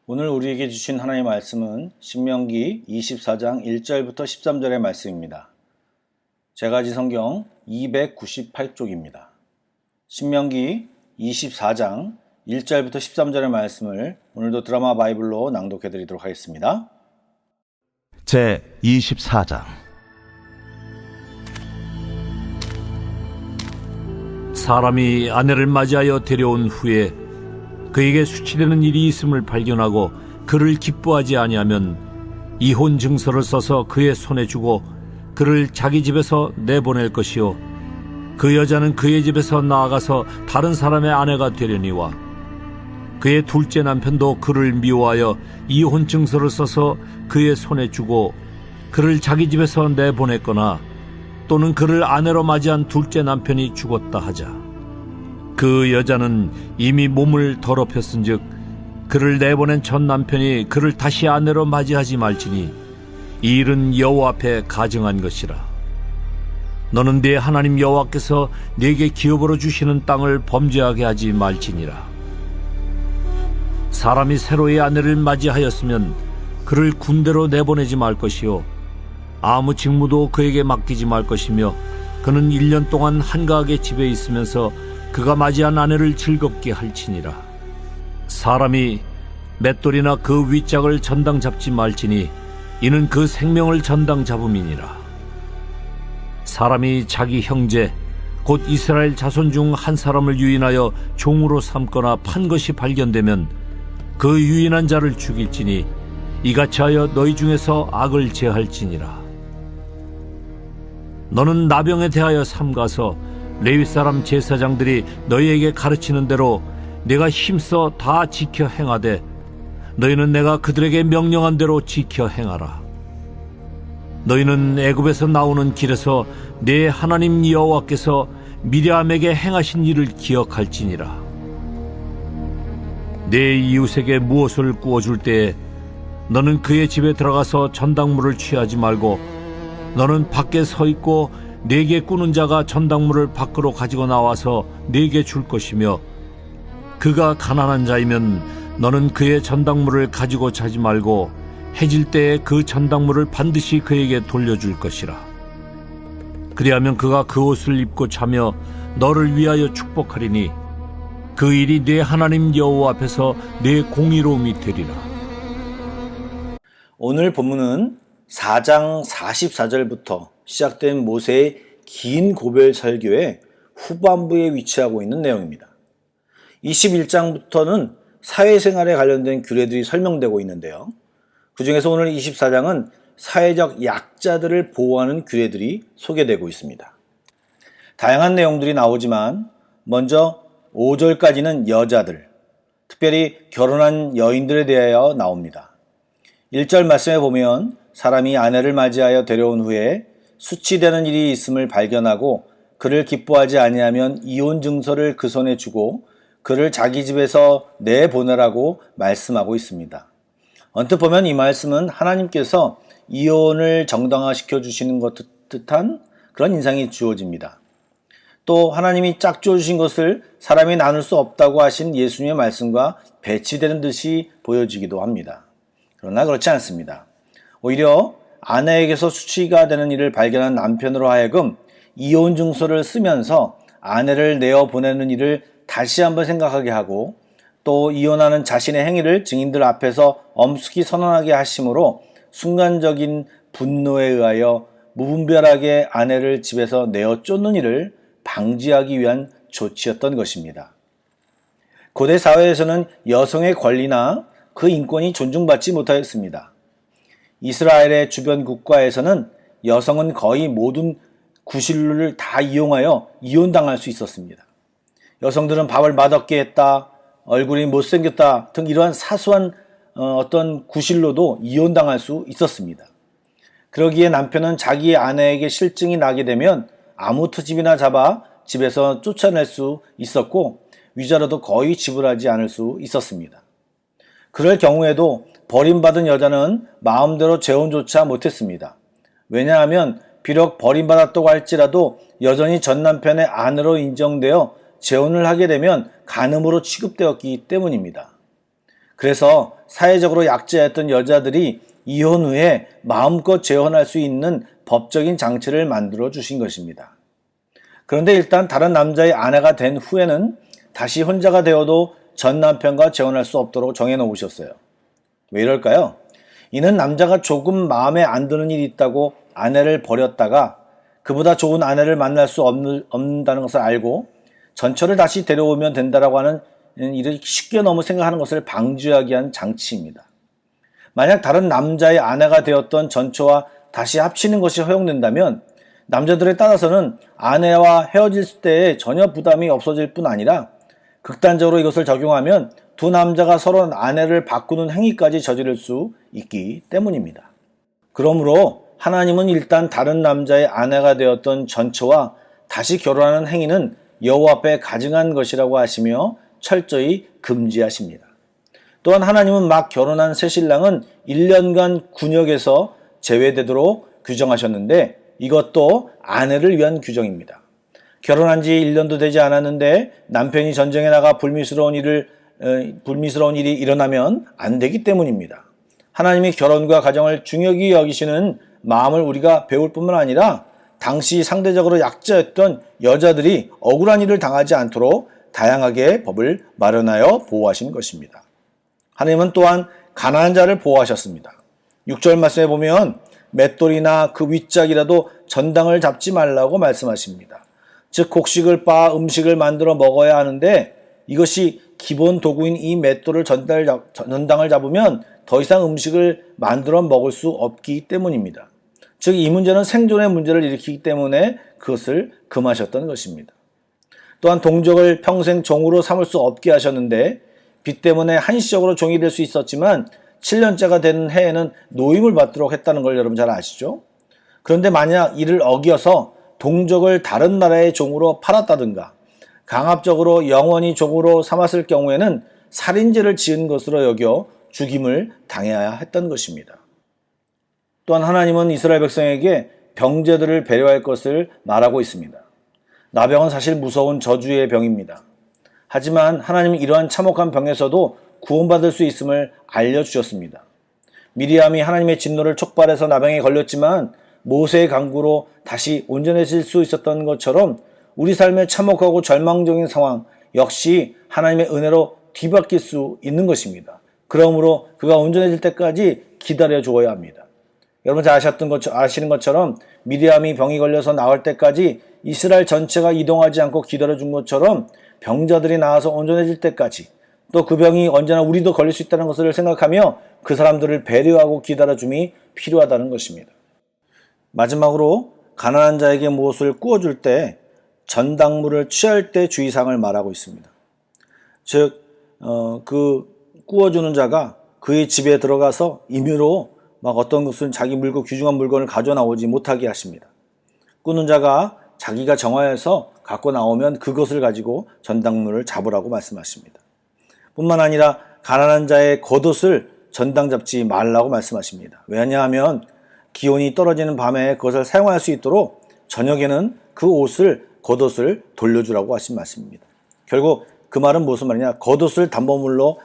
오늘 우리에게 주신 하나님의 말씀은 신명기 24장 1절부터 13절의 말씀입니다. 제가지 성경 298쪽입니다. 신명기 24장 1절부터 13절의 말씀을 오늘도 드라마 바이블로 낭독해 드리도록 하겠습니다. 제 24장. 사람이 아내를 맞이하여 데려온 후에 그에게 수치되는 일이 있음을 발견하고 그를 기뻐하지 아니하면 이혼 증서를 써서 그의 손에 주고 그를 자기 집에서 내보낼 것이요 그 여자는 그의 집에서 나아가서 다른 사람의 아내가 되려니와 그의 둘째 남편도 그를 미워하여 이혼 증서를 써서 그의 손에 주고 그를 자기 집에서 내보냈거나 또는 그를 아내로 맞이한 둘째 남편이 죽었다 하자. 그 여자는 이미 몸을 더럽혔은즉 그를 내보낸 첫 남편이 그를 다시 아내로 맞이하지 말지니 이 일은 여호와 앞에 가증한 것이라. 너는 네 하나님 여호와께서 네게 기업으로 주시는 땅을 범죄하게 하지 말지니라. 사람이 새로의 아내를 맞이하였으면 그를 군대로 내보내지 말 것이요 아무 직무도 그에게 맡기지 말 것이며 그는 1년 동안 한가하게 집에 있으면서 그가 맞이한 아내를 즐겁게 할지니라. 사람이 맷돌이나 그 윗짝을 전당 잡지 말지니 이는 그 생명을 전당 잡음이니라. 사람이 자기 형제 곧 이스라엘 자손 중 한 사람을 유인하여 종으로 삼거나 판 것이 발견되면 그 유인한 자를 죽일지니 이같이 하여 너희 중에서 악을 제할지니라. 너는 나병에 대하여 삼가서 레위 사람 제사장들이 너희에게 가르치는 대로 내가 힘써 다 지켜 행하되 너희는 내가 그들에게 명령한 대로 지켜 행하라. 너희는 애굽에서 나오는 길에서 네 하나님 여호와께서 미리암에게 행하신 일을 기억할지니라. 네 이웃에게 무엇을 구워줄 때에 너는 그의 집에 들어가서 전당물을 취하지 말고 너는 밖에 서 있고 네게 꾸는 자가 전당물을 밖으로 가지고 나와서 네게 줄 것이며 그가 가난한 자이면 너는 그의 전당물을 가지고 자지 말고 해질 때에 그 전당물을 반드시 그에게 돌려줄 것이라. 그리하면 그가 그 옷을 입고 자며 너를 위하여 축복하리니 그 일이 네 하나님 여호와 앞에서 네 공의로움이 되리라. 오늘 본문은 4장 44절부터 시작된 모세의 긴 고별 설교의 후반부에 위치하고 있는 내용입니다. 21장부터는 사회생활에 관련된 규례들이 설명되고 있는데요. 그 중에서 오늘 24장은 사회적 약자들을 보호하는 규례들이 소개되고 있습니다. 다양한 내용들이 나오지만 먼저 5절까지는 여자들, 특별히 결혼한 여인들에 대하여 나옵니다. 1절 말씀에 보면 사람이 아내를 맞이하여 데려온 후에 수치되는 일이 있음을 발견하고 그를 기뻐하지 아니하면 이혼 증서를 그 손에 주고 그를 자기 집에서 내보내라고 말씀하고 있습니다. 언뜻 보면 이 말씀은 하나님께서 이혼을 정당화시켜 주시는 것 듯한 그런 인상이 주어집니다. 또 하나님이 짝지어 주신 것을 사람이 나눌 수 없다고 하신 예수님의 말씀과 배치되는 듯이 보여지기도 합니다. 그러나 그렇지 않습니다. 오히려 아내에게서 수치가 되는 일을 발견한 남편으로 하여금 이혼 증서를 쓰면서 아내를 내어보내는 일을 다시 한번 생각하게 하고 또 이혼하는 자신의 행위를 증인들 앞에서 엄숙히 선언하게 하심으로 순간적인 분노에 의하여 무분별하게 아내를 집에서 내어 쫓는 일을 방지하기 위한 조치였던 것입니다. 고대 사회에서는 여성의 권리나 그 인권이 존중받지 못하였습니다. 이스라엘의 주변 국가에서는 여성은 거의 모든 구실로를 다 이용하여 이혼당할 수 있었습니다. 여성들은 밥을 맛없게 했다, 얼굴이 못생겼다 등 이러한 사소한 어떤 구실로도 이혼당할 수 있었습니다. 그러기에 남편은 자기 아내에게 실증이 나게 되면 아무 트집이나 잡아 집에서 쫓아낼 수 있었고 위자료도 거의 지불하지 않을 수 있었습니다. 그럴 경우에도 버림받은 여자는 마음대로 재혼조차 못했습니다. 왜냐하면 비록 버림받았다고 할지라도 여전히 전 남편의 아내로 인정되어 재혼을 하게 되면 간음으로 취급되었기 때문입니다. 그래서 사회적으로 약자였던 여자들이 이혼 후에 마음껏 재혼할 수 있는 법적인 장치를 만들어 주신 것입니다. 그런데 일단 다른 남자의 아내가 된 후에는 다시 혼자가 되어도 전 남편과 재혼할 수 없도록 정해놓으셨어요. 왜 이럴까요? 이는 남자가 조금 마음에 안 드는 일이 있다고 아내를 버렸다가 그보다 좋은 아내를 만날 수 없는다는 것을 알고 전처를 다시 데려오면 된다라고 하는 이를 쉽게 너무 생각하는 것을 방지하기 위한 장치입니다. 만약 다른 남자의 아내가 되었던 전처와 다시 합치는 것이 허용된다면 남자들에 따라서는 아내와 헤어질 때에 전혀 부담이 없어질 뿐 아니라 극단적으로 이것을 적용하면 두 남자가 서로 아내를 바꾸는 행위까지 저지를 수 있기 때문입니다. 그러므로 하나님은 일단 다른 남자의 아내가 되었던 전처와 다시 결혼하는 행위는 여호와 앞에 가증한 것이라고 하시며 철저히 금지하십니다. 또한 하나님은 막 결혼한 새 신랑은 1년간 군역에서 제외되도록 규정하셨는데 이것도 아내를 위한 규정입니다. 결혼한 지 1년도 되지 않았는데 남편이 전쟁에 나가 불미스러운 일이 일어나면 안 되기 때문입니다. 하나님이 결혼과 가정을 중요히 여기시는 마음을 우리가 배울 뿐만 아니라 당시 상대적으로 약자였던 여자들이 억울한 일을 당하지 않도록 다양하게 법을 마련하여 보호하신 것입니다. 하나님은 또한 가난한 자를 보호하셨습니다. 6절 말씀에 보면 맷돌이나 그 윗짝이라도 전당을 잡지 말라고 말씀하십니다. 즉 곡식을 빻아 음식을 만들어 먹어야 하는데 이것이 기본 도구인 이 맷돌을 전당을 잡으면 더 이상 음식을 만들어 먹을 수 없기 때문입니다. 즉 이 문제는 생존의 문제를 일으키기 때문에 그것을 금하셨던 것입니다. 또한 동족을 평생 종으로 삼을 수 없게 하셨는데 빚 때문에 한시적으로 종이 될 수 있었지만 7년째가 되는 해에는 노임을 받도록 했다는 걸 여러분 잘 아시죠? 그런데 만약 이를 어겨서 동족을 다른 나라의 종으로 팔았다든가 강압적으로 영원히 종으로 삼았을 경우에는 살인죄를 지은 것으로 여겨 죽임을 당해야 했던 것입니다. 또한 하나님은 이스라엘 백성에게 병제들을 배려할 것을 말하고 있습니다. 나병은 사실 무서운 저주의 병입니다. 하지만 하나님은 이러한 참혹한 병에서도 구원받을 수 있음을 알려주셨습니다. 미리암이 하나님의 진노를 촉발해서 나병에 걸렸지만 모세의 강구로 다시 온전해질 수 있었던 것처럼 우리 삶의 참혹하고 절망적인 상황 역시 하나님의 은혜로 뒤바뀔 수 있는 것입니다. 그러므로 그가 온전해질 때까지 기다려 주어야 합니다. 여러분 잘 아시는 것처럼 미리암이 병이 걸려서 나을 때까지 이스라엘 전체가 이동하지 않고 기다려준 것처럼 병자들이 나와서 온전해질 때까지 또 그 병이 언제나 우리도 걸릴 수 있다는 것을 생각하며 그 사람들을 배려하고 기다려줌이 필요하다는 것입니다. 마지막으로 가난한 자에게 무엇을 구워줄 때 전당물을 취할 때 주의사항을 말하고 있습니다. 즉, 그 구워주는 자가 그의 집에 들어가서 임의로 막 어떤 것은 자기 물건, 귀중한 물건을 가져 나오지 못하게 하십니다. 꾸는 자가 자기가 정하여서 갖고 나오면 그것을 가지고 전당물을 잡으라고 말씀하십니다. 뿐만 아니라 가난한 자의 겉옷을 전당 잡지 말라고 말씀하십니다. 왜냐하면 기온이 떨어지는 밤에 그것을 사용할 수 있도록 저녁에는 그 겉옷을 돌려주라고 하신 말씀입니다. 결국 그 말은 무슨 말이냐? 겉옷을 담보물로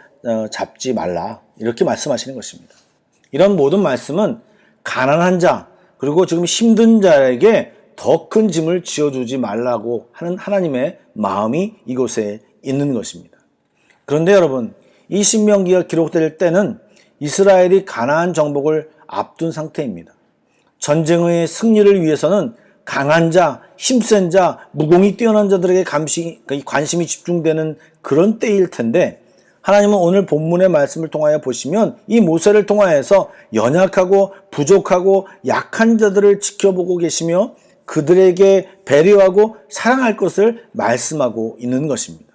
잡지 말라 이렇게 말씀하시는 것입니다. 이런 모든 말씀은 가난한 자 그리고 지금 힘든 자에게 더 큰 짐을 지어주지 말라고 하는 하나님의 마음이 이곳에 있는 것입니다. 그런데 여러분 이 신명기가 기록될 때는 이스라엘이 가나안 정복을 앞둔 상태입니다. 전쟁의 승리를 위해서는 강한 자, 힘센 자, 무공이 뛰어난 자들에게 관심이 집중되는 그런 때일 텐데 하나님은 오늘 본문의 말씀을 통하여 보시면 이 모세를 통하여서 연약하고 부족하고 약한 자들을 지켜보고 계시며 그들에게 배려하고 사랑할 것을 말씀하고 있는 것입니다.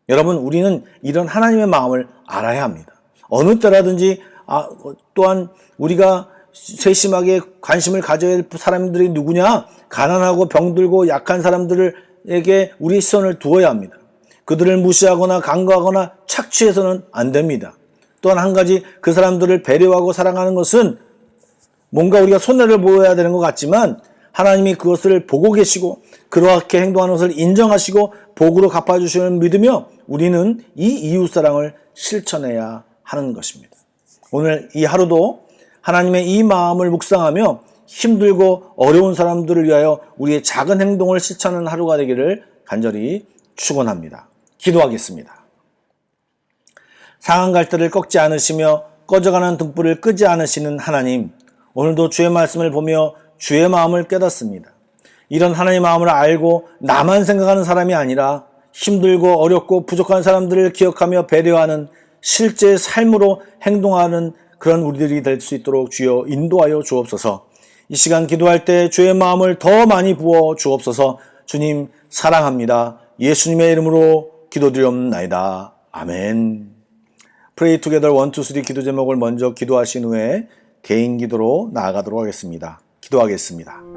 여러분 우리는 이런 하나님의 마음을 알아야 합니다. 어느 때라든지 또한 우리가 세심하게 관심을 가져야 할 사람들이 누구냐? 가난하고 병들고 약한 사람들에게 우리 시선을 두어야 합니다. 그들을 무시하거나 간과하거나 착취해서는 안 됩니다. 또한 한 가지 그 사람들을 배려하고 사랑하는 것은 뭔가 우리가 손해를 보여야 되는 것 같지만 하나님이 그것을 보고 계시고 그렇게 행동하는 것을 인정하시고 복으로 갚아주시는 믿으며 우리는 이 이웃사랑을 실천해야 하는 것입니다. 오늘 이 하루도 하나님의 이 마음을 묵상하며 힘들고 어려운 사람들을 위하여 우리의 작은 행동을 실천하는 하루가 되기를 간절히 축원합니다. 기도하겠습니다. 상한 갈대를 꺾지 않으시며 꺼져가는 등불을 끄지 않으시는 하나님, 오늘도 주의 말씀을 보며 주의 마음을 깨닫습니다. 이런 하나님의 마음을 알고 나만 생각하는 사람이 아니라 힘들고 어렵고 부족한 사람들을 기억하며 배려하는 실제 삶으로 행동하는 그런 우리들이 될 수 있도록 주여 인도하여 주옵소서. 이 시간 기도할 때 주의 마음을 더 많이 부어 주옵소서. 주님 사랑합니다. 예수님의 이름으로 기도드리옵나이다. 아멘. Pray Together 1, 2, 3 기도 제목을 먼저 기도하신 후에 개인 기도로 나아가도록 하겠습니다. 기도하겠습니다.